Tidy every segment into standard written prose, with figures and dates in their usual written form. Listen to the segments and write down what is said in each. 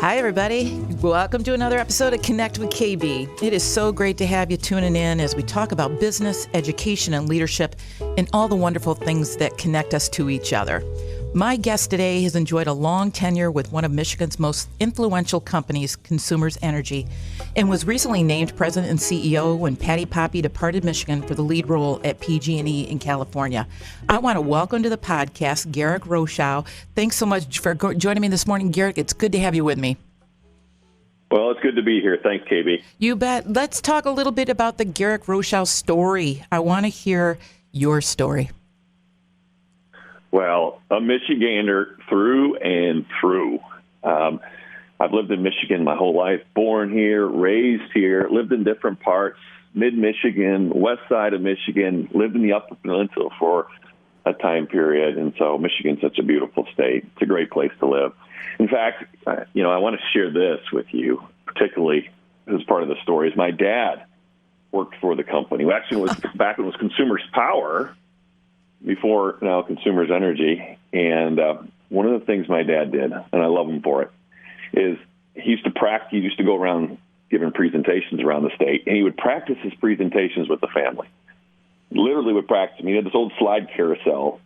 Hi, everybody. Welcome to another episode of Connect with KB. It is so great to have you tuning in as we talk about business, education, and leadership, and all the wonderful things that connect us to each other. My guest today has enjoyed a long tenure with one of Michigan's most influential companies, Consumers Energy, and was recently named president and CEO when Patti Poppe departed Michigan for the lead role at PG&E in California. I want to welcome to the podcast Garrick Rochow. Thanks so much for joining me this morning, Garrick. It's good to have you with me. Well, it's good to be here. Thanks, KB. You bet. Let's talk a little bit about the Garrick Rochow story. I want to hear your story. Well, a Michigander through and through. I've lived in Michigan my whole life, born here, raised here, lived in different parts, mid-Michigan, west side of Michigan, lived in the Upper Peninsula for a time period. And so Michigan's such a beautiful state. It's a great place to live. In fact, I want to share this with you, particularly as part of the story, is my dad worked for the company. Well, actually, it was back when it was Consumers Power, before now Consumers Energy. And one of the things my dad did, and I love him for it, is he used to go around giving presentations around the state, and he would practice his presentations with the family. Literally would practice them. He had this old slide carousel.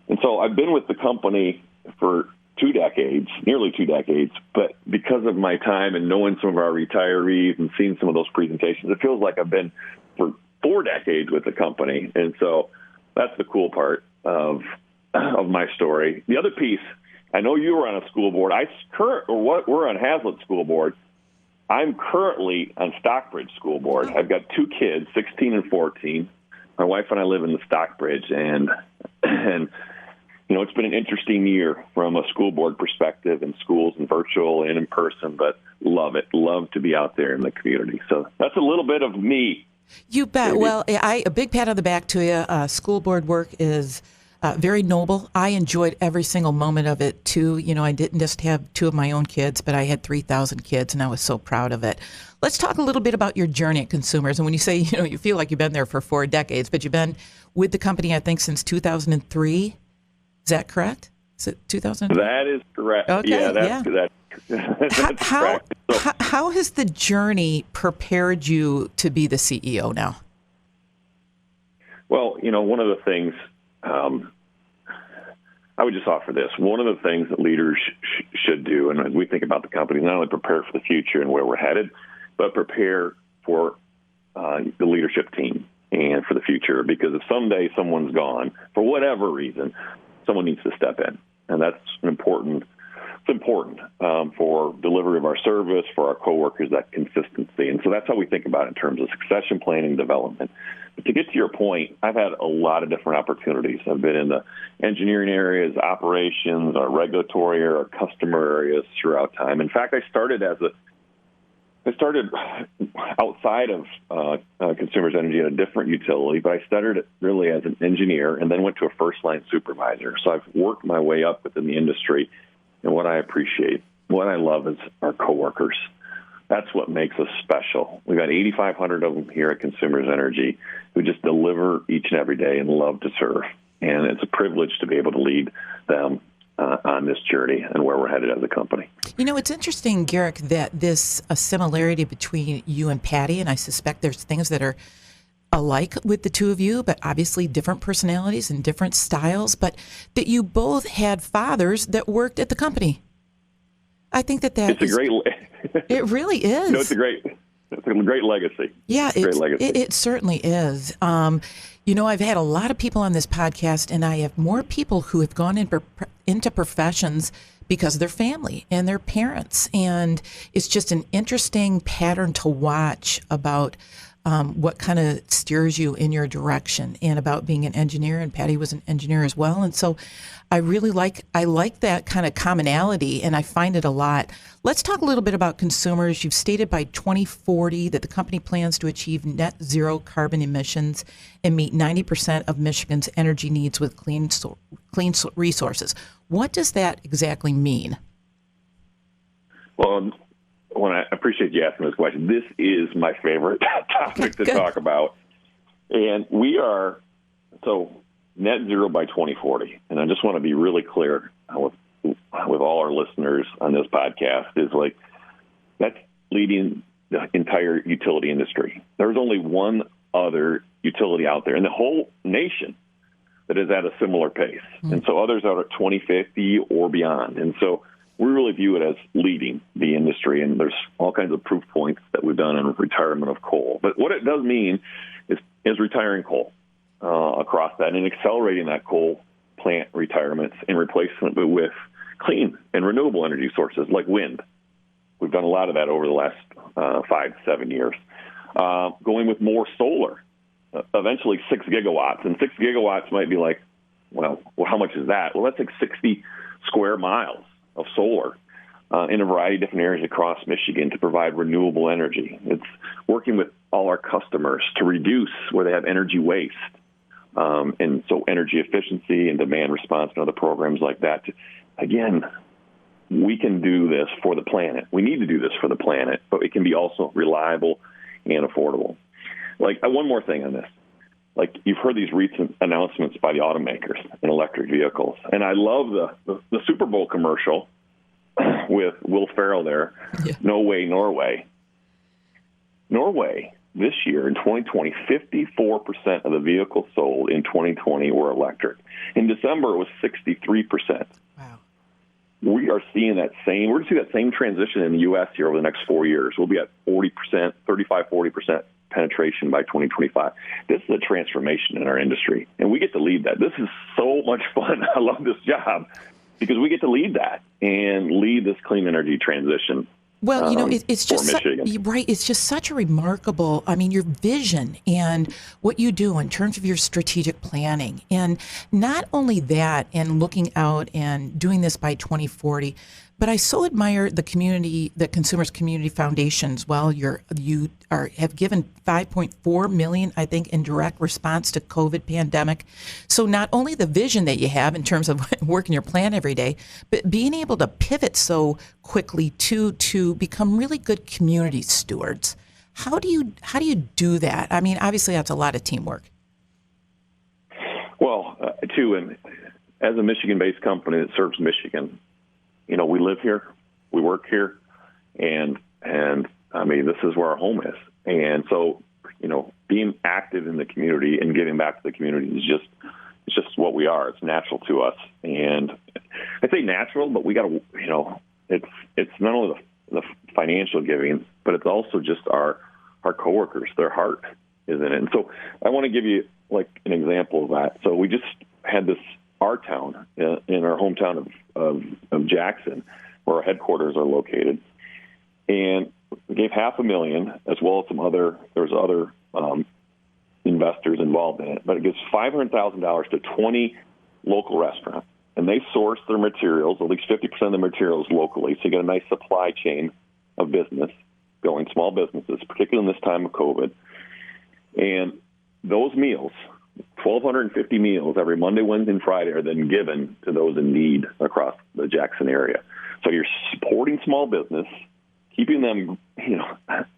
And so I've been with the company for nearly two decades, but because of my time and knowing some of our retirees and seeing some of those presentations, it feels like I've been for 4 decades with the company. And so that's the cool part of my story. The other piece, I know you were on a school board. We're on Hazlitt School Board. I'm currently on Stockbridge School Board. I've got 2 kids, 16 and 14. My wife and I live in the Stockbridge, and it's been an interesting year from a school board perspective in schools and virtual and in person, but love it. Love to be out there in the community. So that's a little bit of me. You bet. Maybe. Well, a big pat on the back to you. School board work is very noble. I enjoyed every single moment of it, too. I didn't just have 2 of my own kids, but I had 3,000 kids, and I was so proud of it. Let's talk a little bit about your journey at Consumers. And when you say, you feel like you've been there for 4 decades, but you've been with the company, I think, since 2003. Is that correct? Is it 2003? That is correct. Okay, yeah, that's correct. How has the journey prepared you to be the CEO now? Well, one of the things, I would just offer this. One of the things that leaders should do, and as we think about the company, not only prepare for the future and where we're headed, but prepare for the leadership team and for the future. Because if someday someone's gone, for whatever reason, someone needs to step in. And that's important. It's important for delivery of our service, for our coworkers, that consistency. And so that's how we think about it in terms of succession planning and development. But to get to your point, I've had a lot of different opportunities. I've been in the engineering areas, operations, our regulatory area, our customer areas throughout time. In fact, I started outside of Consumers Energy in a different utility, but I started really as an engineer and then went to a first-line supervisor. So I've worked my way up within the industry. And what I appreciate, what I love is our coworkers. That's what makes us special. We've got 8,500 of them here at Consumers Energy who just deliver each and every day and love to serve. And it's a privilege to be able to lead them on this journey and where we're headed as a company. It's interesting, Garrick, that this a similarity between you and Patti, and I suspect there's things that are alike with the 2 of you, but obviously different personalities and different styles, but that you both had fathers that worked at the company. I think that it's a great. It really is. It's a great legacy. Yeah, it certainly is. I've had a lot of people on this podcast, and I have more people who have gone into professions because of their family and their parents. And it's just an interesting pattern to watch about what kind of steers you in your direction and about being an engineer. And Patti was an engineer as well. And so I like that kind of commonality, and I find it a lot. Let's talk a little bit about Consumers. You've stated by 2040 that the company plans to achieve net zero carbon emissions and meet 90% of Michigan's energy needs with clean resources. What does that exactly mean? Well, I appreciate you asking this question. This is my favorite topic to talk about. And we are, net zero by 2040. And I just want to be really clear with all our listeners on this podcast is That's leading the entire utility industry. There's only one other utility out there in the whole nation that is at a similar pace. And so others are at 2050 or beyond. And so we really view it as leading the industry. And there's all kinds of proof points that we've done in retirement of coal. But what it does mean is retiring coal across that and accelerating that coal plant retirements and replacement with clean and renewable energy sources like wind. We've done a lot of that over the last 5 to 7 years. Going with more solar, eventually 6 gigawatts. And 6 gigawatts might be like, well, how much is that? Well, that's like 60 square miles of solar in a variety of different areas across Michigan to provide renewable energy. It's working with all our customers to reduce where they have energy waste. And so energy efficiency and demand response and other programs like that. Again, we can do this for the planet. We need to do this for the planet, but it can be also reliable and affordable. Like, one more thing on this. Like, you've heard these recent announcements by the automakers in electric vehicles. And I love the Super Bowl commercial with Will Ferrell there. Yeah. No way, Norway. Norway, this year in 2020, 54% of the vehicles sold in 2020 were electric. In December, it was 63%. Wow. We are seeing we're going to see that same transition in the U.S. here over the next 4 years. We'll be at 40%, 40% penetration by 2025. This is a transformation in our industry, and we get to lead that. This is so much fun. I love this job because we get to lead that and lead this clean energy transition. Well, it's just right. It's just such a remarkable, your vision and what you do in terms of your strategic planning. And not only that, and looking out and doing this by 2040, but I so admire the Consumers Community Foundations. Well, you have given $5.4 million, I think, in direct response to COVID pandemic. So not only the vision that you have in terms of working your plan every day, but being able to pivot so quickly to become really good community stewards. How do you do that? Obviously that's a lot of teamwork. Well, and as a Michigan-based company that serves Michigan, we live here, we work here, and this is where our home is. And so, being active in the community and giving back to the community is just what we are. It's natural to us. And I say natural, but we got to, it's not only the financial giving, but it's also just our coworkers, their heart is in it. And so I want to give you like an example of that. So we just had our town in our hometown of Jackson, where our headquarters are located, and we gave $500,000 as well as there's other investors involved in it, but it gives $500,000 to 20 local restaurants, and they source their materials, at least 50% of the materials locally, so you get a nice supply chain of business going, small businesses, particularly in this time of COVID. And those meals, 1,250 meals every Monday, Wednesday, and Friday are then given to those in need across the Jackson area. So you're supporting small business, keeping them,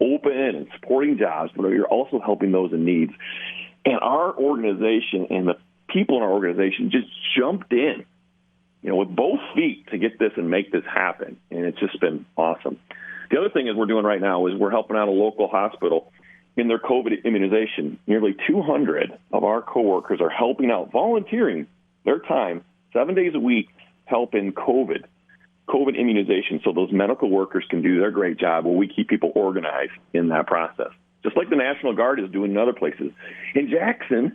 open and supporting jobs, but you're also helping those in need. And our organization and the people in our organization just jumped in, with both feet to get this and make this happen. And it's just been awesome. The other thing is we're doing right now is we're helping out a local hospital in their COVID immunization. Nearly 200 of our coworkers are helping out, volunteering their time 7 days a week, helping COVID immunization, so those medical workers can do their great job while we keep people organized in that process. Just like the National Guard is doing in other places. In Jackson,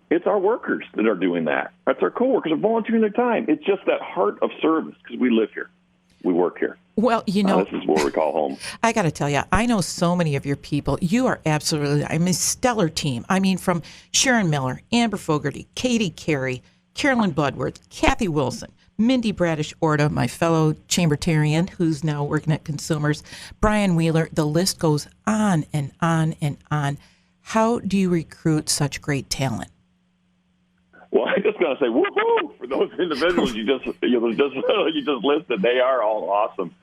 it's our workers that are doing that. That's our coworkers are volunteering their time. It's just that heart of service because we live here. We work here. Well, this is what we call home. I got to tell you, I know so many of your people. You are absolutely, a stellar team. From Sharon Miller, Amber Fogarty, Katie Carey, Carolyn Budworth, Kathy Wilson, Mindy Bradish-Orta, my fellow Chambertarian, who's now working at Consumers, Brian Wheeler. The list goes on and on and on. How do you recruit such great talent? Well, I just got to say, woohoo, for those individuals you just listed. They are all awesome.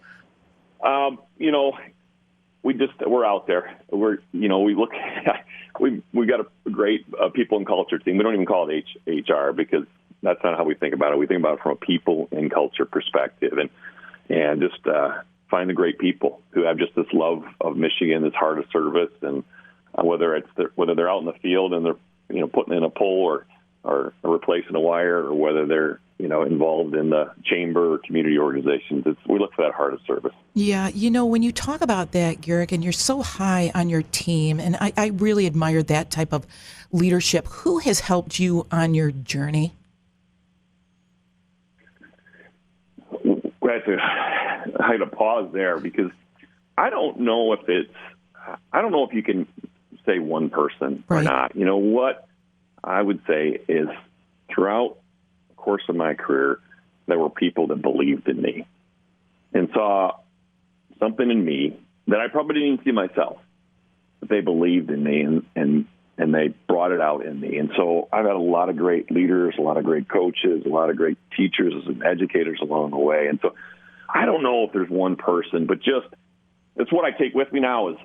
We're out there. We got a great people and culture team. We don't even call it HR because that's not how we think about it. We think about it from a people and culture perspective, and just find the great people who have just this love of Michigan, this heart of service, and whether they're out in the field and they're putting in a pole or replacing a wire, or whether they're involved in the chamber or community organizations. We look for that heart of service. Yeah, when you talk about that, Garrick, and you're so high on your team, and I really admire that type of leadership. Who has helped you on your journey? I had to pause there because I don't know if you can say one person or not. What I would say is throughout the course of my career, there were people that believed in me and saw something in me that I probably didn't even see myself, but they believed in me and they brought it out in me. And so I've had a lot of great leaders, a lot of great coaches, a lot of great teachers and educators along the way. And so I don't know if there's one person, but just it's what I take with me now is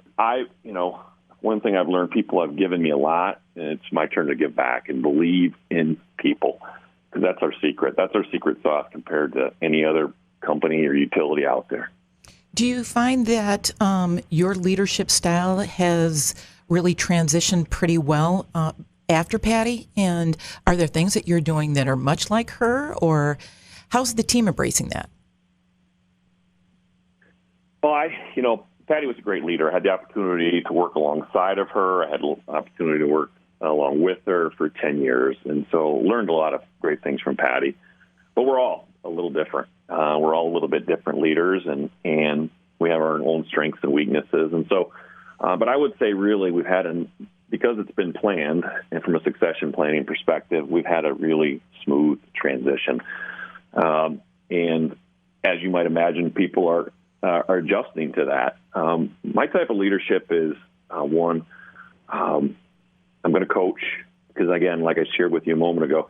one thing I've learned, people have given me a lot, and it's my turn to give back and believe in people, because that's our secret. That's our secret sauce compared to any other company or utility out there. Do you find that your leadership style has really transitioned pretty well after Patti? And are there things that you're doing that are much like her, or how's the team embracing that? Well, Patti was a great leader. I had the opportunity to work alongside of her. I had the opportunity to work along with her for 10 years. And so learned a lot of great things from Patti. But we're all a little different. We're all a little bit different leaders, and we have our own strengths and weaknesses. And so, but I would say really we've had, because it's been planned, and from a succession planning perspective, we've had a really smooth transition. And as you might imagine, people are adjusting to that. My type of leadership is one, I'm going to coach because, again, like I shared with you a moment ago,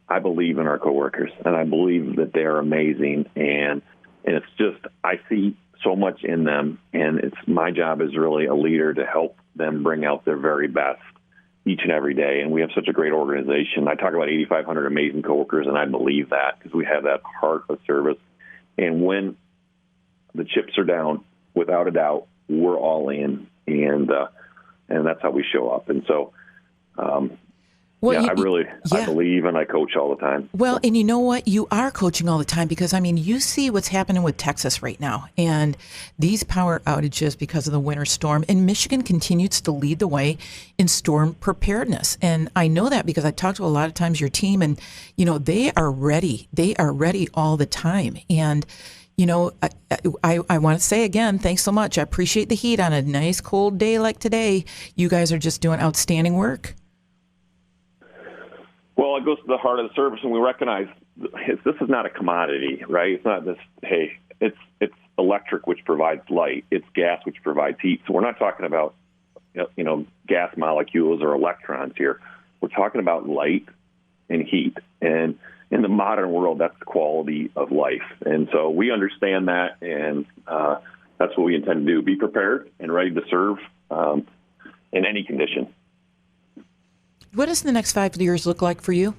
I believe in our coworkers and I believe that they're amazing. And it's just, I see so much in them, and it's my job as really a leader to help them bring out their very best each and every day. And we have such a great organization. I talk about 8,500 amazing coworkers, and I believe that because we have that heart of service. And when the chips are down, without a doubt, we're all in, and that's how we show up. And so, I believe, and I coach all the time. Well, and you know what? You are coaching all the time because, you see what's happening with Texas right now and these power outages because of the winter storm. And Michigan continues to lead the way in storm preparedness. And I know that because I talk to a lot of times your team, and, they are ready. They are ready all the time. And I want to say again, thanks so much. I appreciate the heat on a nice cold day like today. You guys are just doing outstanding work. Well, it goes to the heart of the service, and we recognize this is not a commodity, right? It's not this, hey, it's electric, which provides light. It's gas, which provides heat. So we're not talking about, gas molecules or electrons here. We're talking about light and heat. And in the modern world, that's the quality of life. And so we understand that, and that's what we intend to do. Be prepared and ready to serve in any condition. What does the next 5 years look like for you?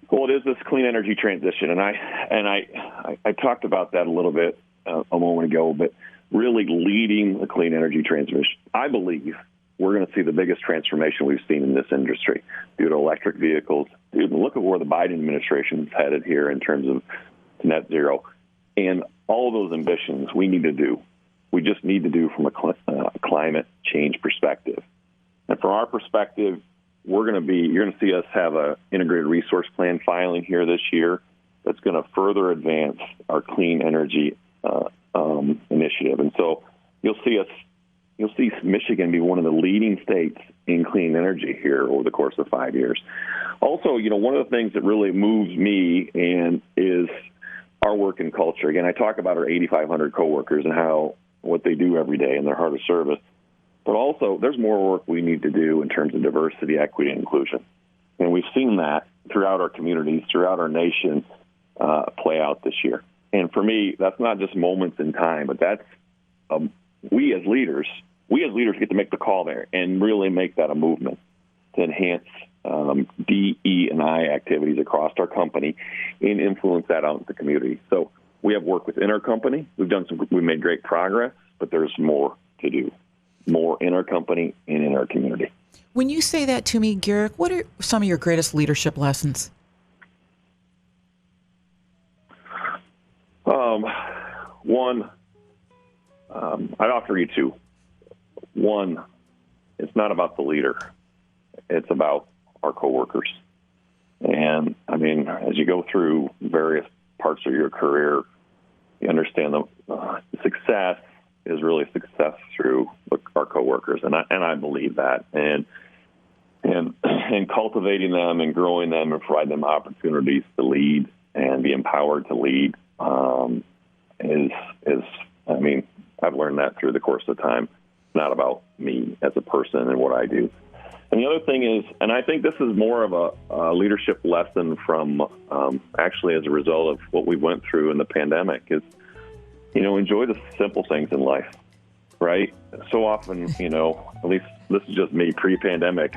Well, it is this clean energy transition, and I talked about that a little bit a moment ago, but really leading the clean energy transition. I believe we're going to see the biggest transformation we've seen in this industry due to electric vehicles. Dude, look at where the Biden administration is headed here in terms of net zero. And all of those ambitions we need to do. We just need to do from a climate change perspective. And from our perspective, you're going to see us have an integrated resource plan filing here this year that's going to further advance our clean energy initiative. And so you'll see Michigan be one of the leading states in clean energy here over the course of 5 years. Also, one of the things that really moves me is our work and culture. Again, I talk about our 8,500 coworkers and what they do every day and their heart of service. But also, there's more work we need to do in terms of diversity, equity, and inclusion. And we've seen that throughout our communities, throughout our nation, play out this year. And for me, that's not just moments in time, but that's we as leaders get to make the call there and really make that a movement to enhance DE&I activities across our company and influence that out in the community. So we have work within our company. We made great progress, but there's more to do, more in our company and in our community. When you say that to me, Garrick, what are some of your greatest leadership lessons? One, I'd offer you two. One, it's not about the leader. It's about our coworkers. And, I mean, as you go through various parts of your career, you understand that success is really success through our coworkers, and I believe that. And cultivating them and growing them and providing them opportunities to lead and be empowered to lead is I mean, I've learned that through the course of time. It's not about me as a person and what I do. And the other thing is, and I think this is more of a leadership lesson from actually as a result of what we went through in the pandemic, is, enjoy the simple things in life, right? So often, at least this is just me pre-pandemic,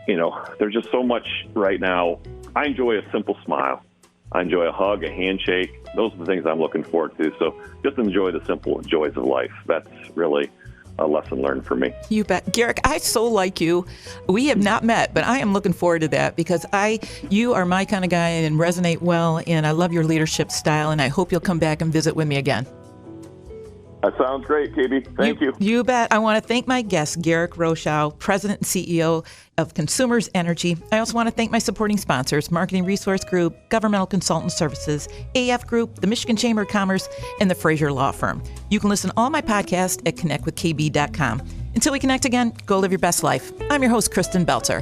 there's just so much right now. I enjoy a simple smile. I enjoy a hug, a handshake. Those are the things I'm looking forward to. So just enjoy the simple joys of life. That's really a lesson learned for me. You bet. Garrick, I so like you. We have not met, but I am looking forward to that because you are my kind of guy and resonate well, and I love your leadership style, and I hope you'll come back and visit with me again. That sounds great, KB. Thank you. You bet. I want to thank my guest, Garrick Rochow, President and CEO of Consumers Energy. I also want to thank my supporting sponsors, Marketing Resource Group, Governmental Consultant Services, AF Group, the Michigan Chamber of Commerce, and the Fraser Law Firm. You can listen to all my podcasts at connectwithkb.com. Until we connect again, go live your best life. I'm your host, Kristen Belzer.